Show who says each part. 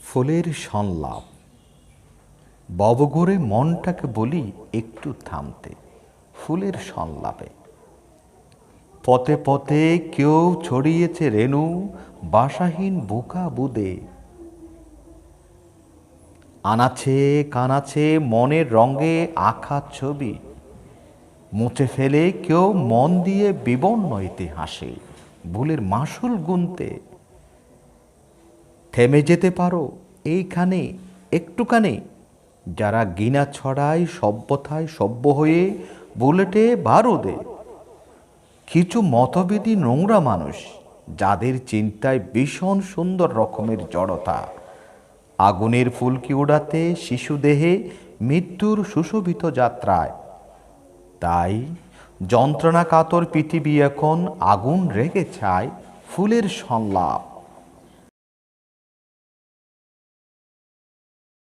Speaker 1: ফুলের সংলাপ। ববঘরে মনটাকে বলি একটু থামতে। ফুলের সংলাপে পথে পথে কেউ ছড়িয়েছে রেণু, বাসাহীন বোকা বুদে। আনাছে কানাছে মনের রঙে আঁকা ছবি, মুছে ফেলে কেউ মন দিয়ে বিবর্ণ ইতিহাসে ভুলের মাসুল গুনতে। থেমে যেতে পারো এইখানে একটুখানি, যারা গিনা ছড়ায় সভ্যতায় সভ্য হয়ে বুলেটে বারুদে। কিছু মতভেদী নোংরা মানুষ, যাদের চিন্তায় ভীষণ সুন্দর রকমের জড়তা, আগুনের ফুলকি উড়াতে শিশুদেহে মৃত্যুর সুশোভিত যাত্রায়। তাই যন্ত্রণা কাতর পৃথিবী এখন আগুন রেগে চায় ফুলের সংলাপ।